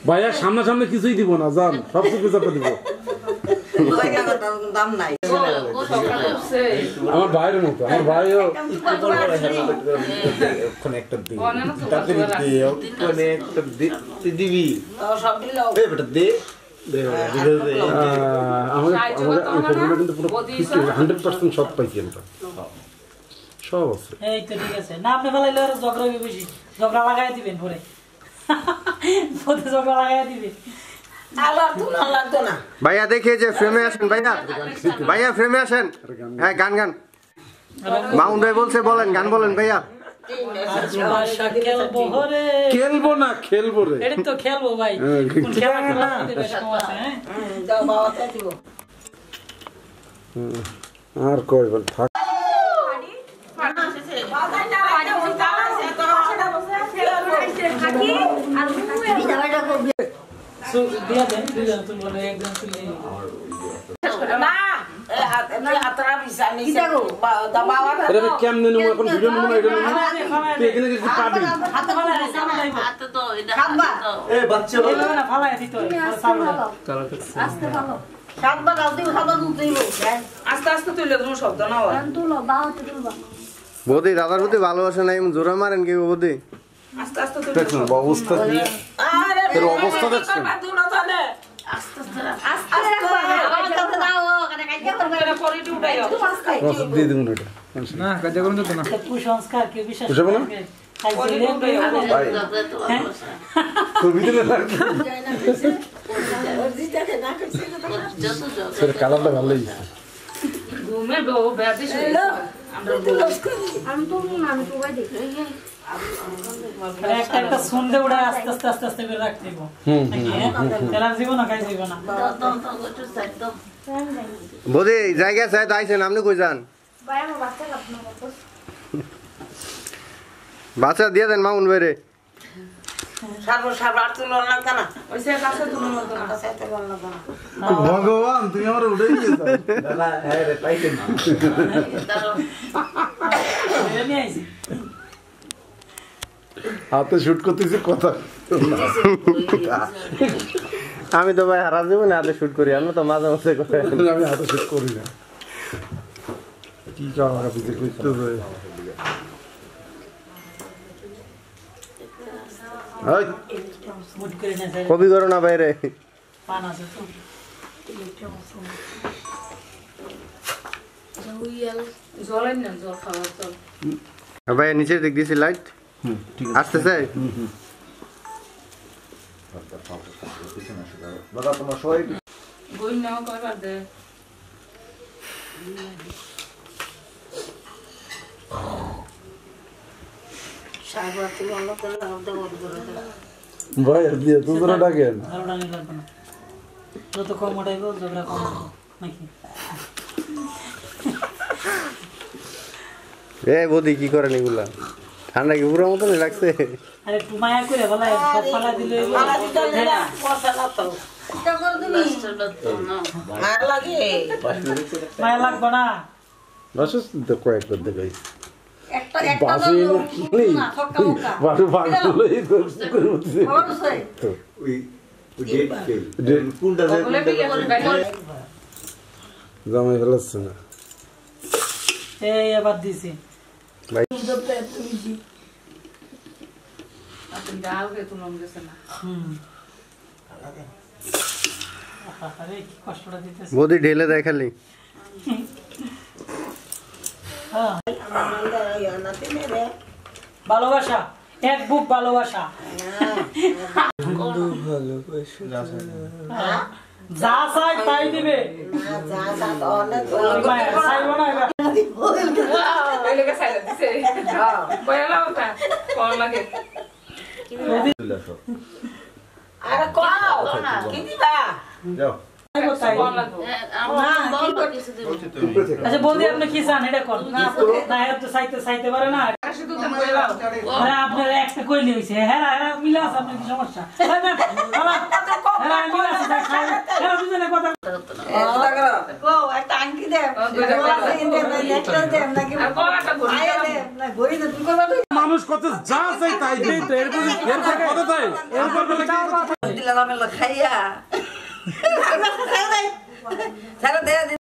ভাইয়া সামনে সামনে কিছুই দিব না জান সব কিছু চাপে দিব দাম নাই আমার ভাইয়ের মতো আমার ভাইও দিবি কিন্তু পুরো 100% সব পাইছি আমরা সব আছে এই তো ঠিক আছে না আপনি ফেলাইলে আর ঝগড়া হবে বেশি ঝগড়া লাগাই দিবেন পরে পরে ঝগড়া লাগাই দিবেন ভাইয়া দেখে যে ফ্রেমে আসেন ভাইয়া ফ্রেমে আসেন হ্যাঁ গান গান মাউন্ট ভাই বলছে বলেন গান বলেন ভাইয়া খেলবো না খেলবো রে এটা তো খেলবো ভাই আর কই বল থাক দিয়া দেন দুইজন তুমি বলে একজন তুলে না আতরা বিসা নিছে দাবাওয়া এটা কেমনে নেব এখন ভিডিও নেব না এটা নেব তুই এখানে কিছু পাবি হাতে ফালা রে সামনে যাইবো হাতে তো এটা এই বাচ্চা এই না ফালা দিতে হয় সামনে আস্তে ভালো সাতবার আলদি খাবার তুইব আস্তে আস্তে তুইলে কোনো শব্দ না হয় তুলো বাওতে তুলবা বৌদি দাদার প্রতি ভালোবাসা নাই জোরে মারেন কি বৌদি আস্তে আস্তে দেখুন অবস্থা কি আরে এর অবস্থা দেখছেন তুলো জানে আস্তে আস্তে আমার কাছে দাও কানে কাইয়া করবে না পরিটি উঠাইও রস দিয়ে দিন এটা না কাজে করুন তো না কুসংস্কার কে বিশ্বাস বুঝাবো না তোর ভিতরে রাখি সেটা কালারটা ভালোই ঘুমে বউ বেয়াদি আমি তো আমি তো ভাই দেখি একটা একটা শুনতে উড়ে আস্তে আস্তে আস্তে আস্তে করে রাখতে দিব তেলার জীবন না খাই জীবন না বৌদি জায়গা চাই তো আইছেন আপনি কই যান ভাই আমার বাচ্চা কাপনা মতো বাচ্চা দিয়ে দেন মাউন্ট ভাই রে সারবার তুলো লাগতা না ওইসে কাছে তুলো লাগতা না কাছে তুলো লাগতা না ভগবান তুমি আমার উঠে গিয়েছো দাদা হ্যাঁ রে পাইছেন নিয়ে আইছি হাতে শুট করতেছি কথা আমি তো ভাই হারা জীবনে হাতে শুট করি আমি তো মাঝে মাঝে করে আমি হাতে শুট করি না কি কারণে পিছে করতে যায় হাই মুট করে না যায় কবি করো না বাইরে পান আছে তো জলেন না জল খাওয়া চল ভাই নিচে দিক দিছি লাইট ঠিক আসতেছে দাদা তোমার সবাই বই নাও কয়বার দে সারবার তুলো লাগতা না ওটা বড় করে ভাই দিয়ে তোরা ডাকেন আরো ডানি লাগবে না যত কম উঠাইবো ঝগড়া কম হবে নাকি বৌদি কি করেন এগুলা ঠান্ডা কি পুরো মতনই লাগছে আরে একটু মায়া করে বলা সব ফালা দিলে মালা দিতে না পয়সা না তো এটা করে দিবি মার লাগে মায়া লাগবে না বাস তো কয়েকবার দেখাই একটা একটা বাসে না ছক্কা মুক্কা বাসু ভাগলো এই করে উঠছে অবশ্যই ওই ডেট কোনটা বলে বিয়ে করে জামাই ফেলাচ্ছে না এই আবার দিছি ভাই আপনি যাও কে তুমি আমগেছ না আরে কি কষ্টটা দিতেছে বৌদি ঢেলে দেয় খালি হ্যাঁ ভালোবাসা এক বুক ভালোবাসা যা চাই তাই দিবে যা যা তো অনেক চাইবো না এবার এই লোকে সাইড দিছে হ্যাঁ কয়লা ওটা কোন লাগে আরে কোও কি দিবা যাও কোন লাগো আচ্ছা বলদি আপনি কি চান এটা কোন না না এত চাইতে চাইতে পারে না আরে আপনারা একটা কইলে হইছে হ্যাঁ হ্যাঁ মিলা আছে আপনার কি সমস্যা হ্যাঁ ম্যাম হ্যাঁ মিলা আছে হ্যাঁ দুজনে কথা কো একটা আংটি দে নেকলেস দে নাকি আয়ে দে না ঘড়ি দে তুই করবা মানুষ কত যা চাই তাই দেই তো এরপর কত তাই এরপর বলে কি দিলা না খাইয়া সারা দে